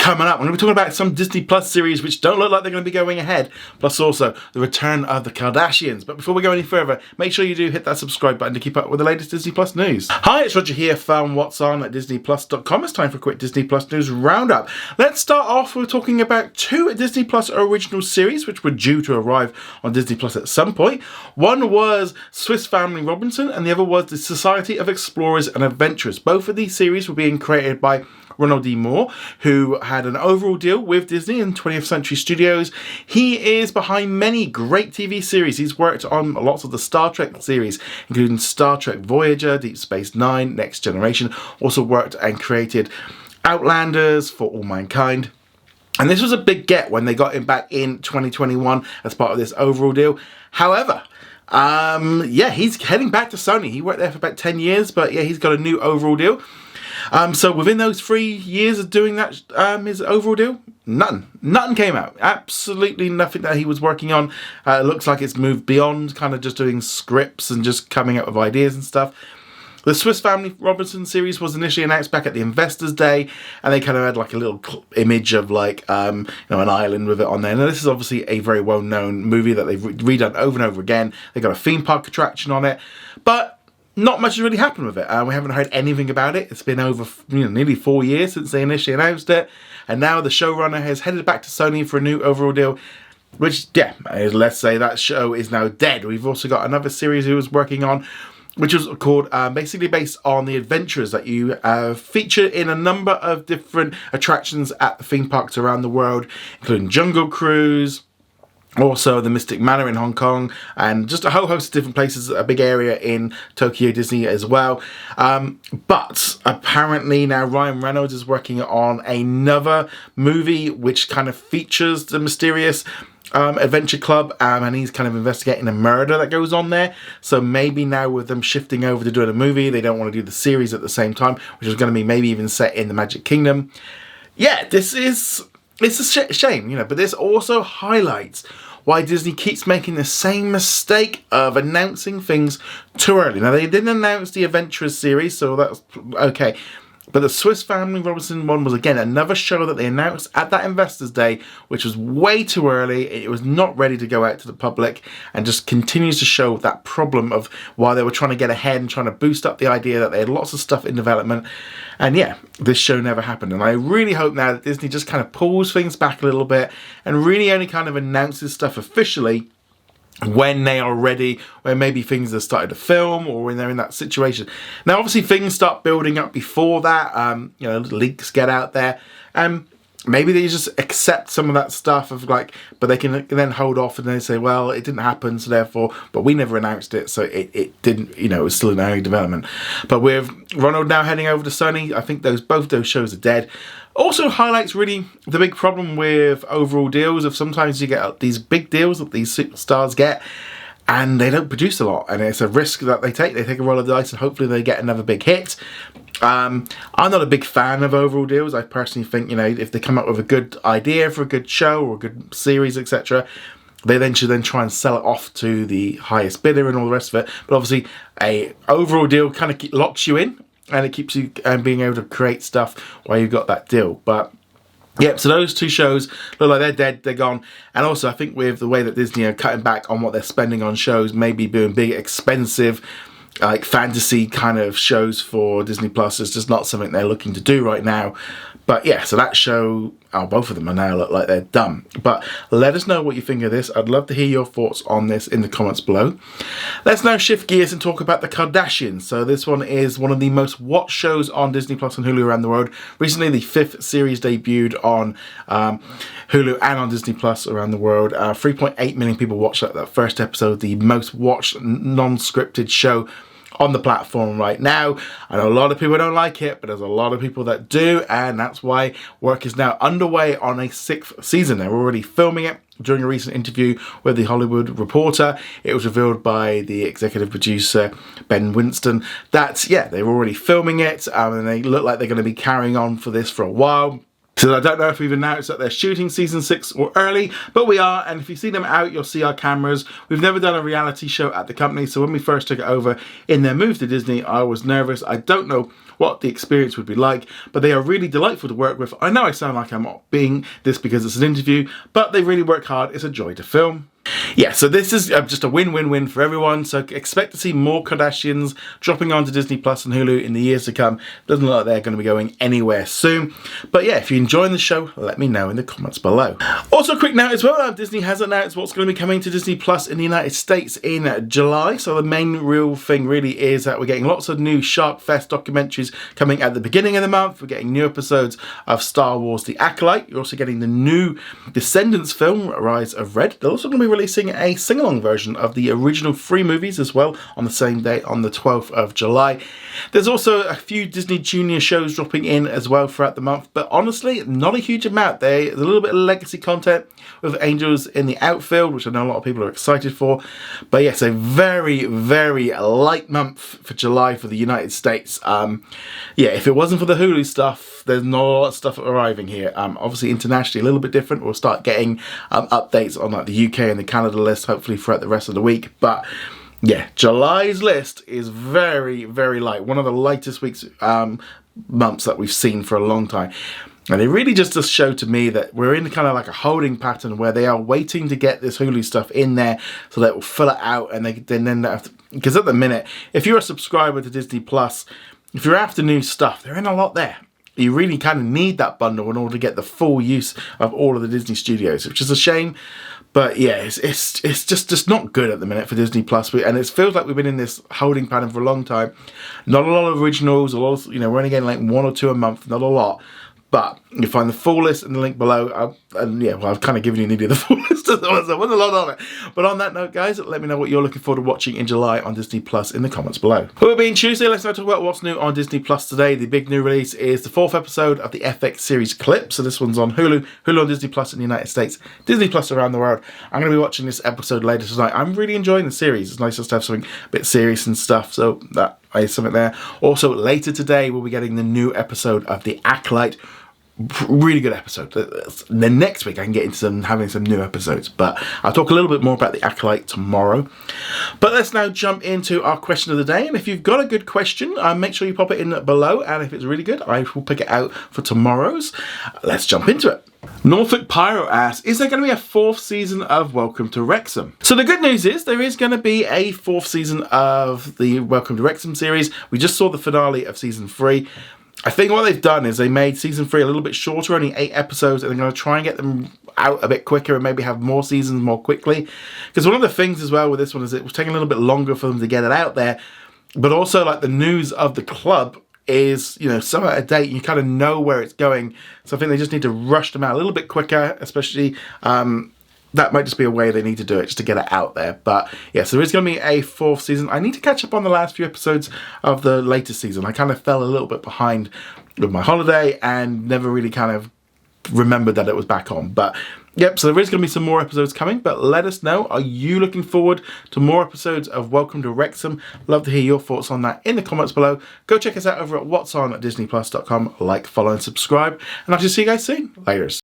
Coming up, I'm going to be talking about some Disney Plus series which don't look like they're going to be going ahead, plus also the return of the Kardashians. But before we go any further, make sure you do hit that subscribe button to keep up with the latest Disney Plus news. Hi, it's Roger here from What's On at disneyplus.com. It's time for a quick Disney Plus news roundup. Let's start off with talking about two Disney Plus original series which were due to arrive on Disney Plus at some point. One was Swiss Family Robinson and the other was the Society of Explorers and Adventurers. Both of these series were being created by Ronald D. Moore, who had an overall deal with Disney and 20th Century Studios. He is behind many great TV series. He's worked on lots of the Star Trek series, including Star Trek Voyager, Deep Space Nine, Next Generation. Also worked and created Outlanders, For All Mankind. And this was a big get when they got him back in 2021 as part of this overall deal. However, he's heading back to Sony. He worked there for about 10 years, but yeah, he's got a new overall deal. So within those 3 years of doing that, his overall deal, nothing came out. Absolutely nothing that he was working on. It looks like it's moved beyond kind of just doing scripts and just coming up with ideas and stuff. The Swiss Family Robinson series was initially announced back at the Investors Day, and they kind of had like a little image of like an island with it on there. Now this is obviously a very well-known movie that they've redone over and over again. They got a theme park attraction on it, but not much has really happened with it. We haven't heard anything about it. It's been over nearly 4 years since they initially announced it, and now the showrunner has headed back to Sony for a new overall deal, which, yeah, let's say that show is now dead. We've also got another series he was working on, which was called basically based on the adventures that you feature in a number of different attractions at the theme parks around the world, including Jungle Cruise, also the Mystic Manor in Hong Kong, and just a whole host of different places, a big area in Tokyo Disney as well. But apparently now Ryan Reynolds is working on another movie which kind of features the mysterious Adventure Club, and he's kind of investigating a murder that goes on there. So maybe now with them shifting over to doing a movie, they don't want to do the series at the same time, which is going to be maybe even set in the Magic Kingdom. Yeah, it's a shame, but this also highlights why Disney keeps making the same mistake of announcing things too early. Now, they didn't announce the Adventurers series, so that's okay. But the Swiss Family Robinson one was, again, another show that they announced at that Investors Day, which was way too early. It was not ready to go out to the public, and just continues to show that problem of why they were trying to get ahead and trying to boost up the idea that they had lots of stuff in development. And yeah, this show never happened. And I really hope now that Disney just kind of pulls things back a little bit and really only kind of announces stuff officially when they are ready, when maybe things have started to film or when they're in that situation. Now, obviously, things start building up before that. Leaks get out there. Maybe they just accept some of that stuff of like, but they can then hold off and then say, well, it didn't happen, so therefore, but we never announced it, so it didn't, it was still in early development. But with Ronald now heading over to Sony, I think both those shows are dead. Also highlights really the big problem with overall deals of sometimes you get these big deals that these superstars get and they don't produce a lot, and it's a risk that they take. They take a roll of the dice and hopefully they get another big hit. I'm not a big fan of overall deals. I personally think, if they come up with a good idea for a good show or a good series, etc., they then should try and sell it off to the highest bidder and all the rest of it. But obviously, a overall deal kind of locks you in, and it keeps you being able to create stuff while you've got that deal. But yep, so those two shows look like they're dead, they're gone. And also, I think with the way that Disney are cutting back on what they're spending on shows, maybe doing big, expensive, like fantasy kind of shows for Disney Plus is just not something they're looking to do right now. But yeah, so that show, both of them are now look like they're done. But let us know what you think of this. I'd love to hear your thoughts on this in the comments below. Let's now shift gears and talk about the Kardashians. So this one is one of the most watched shows on Disney Plus and Hulu around the world. Recently, the 5th series debuted on Hulu and on Disney Plus around the world. 3.8 million people watched that first episode, the most watched non-scripted show on the platform right now. I know a lot of people don't like it, but there's a lot of people that do, and that's why work is now underway on a 6th season. They're already filming it. During a recent interview with The Hollywood Reporter, it was revealed by the executive producer Ben Winston that they're already filming it, and they look like they're going to be carrying on for this for a while. So I don't know if we've announced that they're shooting season 6 or early, but we are, and if you see them out, you'll see our cameras. We've never done a reality show at the company, so when we first took it over in their move to Disney, I was nervous. I don't know what the experience would be like, but they are really delightful to work with. I know I sound like I'm not being this because it's an interview, but they really work hard. It's a joy to film. Yeah, so this is just a win-win-win for everyone. So expect to see more Kardashians dropping onto Disney Plus and Hulu in the years to come. Doesn't look like they're going to be going anywhere soon. But yeah, if you're enjoying the show, let me know in the comments below. Also, a quick note as well, Disney has announced what's going to be coming to Disney Plus in the United States in July. So the main real thing really is that we're getting lots of new Shark Fest documentaries coming at the beginning of the month. We're getting new episodes of Star Wars The Acolyte. You're also getting the new Descendants film, Rise of Red. They're also going to be releasing a sing-along version of the original 3 movies as well on the same day, on the 12th of July. There's also a few Disney Junior shows dropping in as well throughout the month, but honestly, not a huge amount. There's a little bit of legacy content with Angels in the Outfield, which I know a lot of people are excited for. But yes, a very, very light month for July for the United States. Yeah, if it wasn't for the Hulu stuff, there's not a lot of stuff arriving here. Obviously, internationally, a little bit different. We'll start getting updates on like the UK and the Canada list, hopefully throughout the rest of the week. But yeah, July's list is very, very light. One of the lightest weeks, months that we've seen for a long time. And it really just does show to me that we're in kind of like a holding pattern where they are waiting to get this Hulu stuff in there so that it will fill it out, and then have to, because at the minute, if you're a subscriber to Disney Plus, if you're after new stuff, there ain't a lot there. You really kind of need that bundle in order to get the full use of all of the Disney studios, which is a shame. But yeah, it's just not good at the minute for Disney Plus, and it feels like we've been in this holding pattern for a long time. Not a lot of originals, we're only getting like 1 or 2 a month, not a lot. But you find the full list in the link below. And yeah, well, I've kind of given you nearly the full list of the ones. There wasn't a lot on it. But on that note, guys, let me know what you're looking forward to watching in July on Disney Plus in the comments below. For it being Tuesday, let's now talk about what's new on Disney Plus today. The big new release is the 4th episode of the FX series Clip. So this one's on Hulu on Disney Plus in the United States, Disney Plus around the world. I'm going to be watching this episode later tonight. I'm really enjoying the series. It's nice just to have something a bit serious and stuff. So that is something there. Also, later today, we'll be getting the new episode of The Acolyte. Really good episode. Then next week I can get into having some new episodes, but I'll talk a little bit more about The Acolyte tomorrow. But let's now jump into our question of the day, and if you've got a good question, make sure you pop it in below, and if it's really good, I will pick it out for tomorrow's. Let's jump into it. Norfolk Pyro asks, is there going to be a 4th season of Welcome to Wrexham? So the good news is there is going to be a 4th season of the Welcome to Wrexham series. We just saw the finale of season 3. I think what they've done is they made season 3 a little bit shorter, only 8 episodes, and they're going to try and get them out a bit quicker and maybe have more seasons more quickly. Because one of the things as well with this one is it was taking a little bit longer for them to get it out there, but also like the news of the club is, so out of date, you kind of know where it's going. So I think they just need to rush them out a little bit quicker, especially that might just be a way they need to do it, just to get it out there. But yeah, so there is going to be a 4th season. I need to catch up on the last few episodes of the latest season. I kind of fell a little bit behind with my holiday and never really kind of remembered that it was back on. But yep, so there is going to be some more episodes coming, but let us know. Are you looking forward to more episodes of Welcome to Wrexham? Love to hear your thoughts on that in the comments below. Go check us out over at what's on disneyplus.com. Like, follow, and subscribe. And I shall see you guys soon. Laters.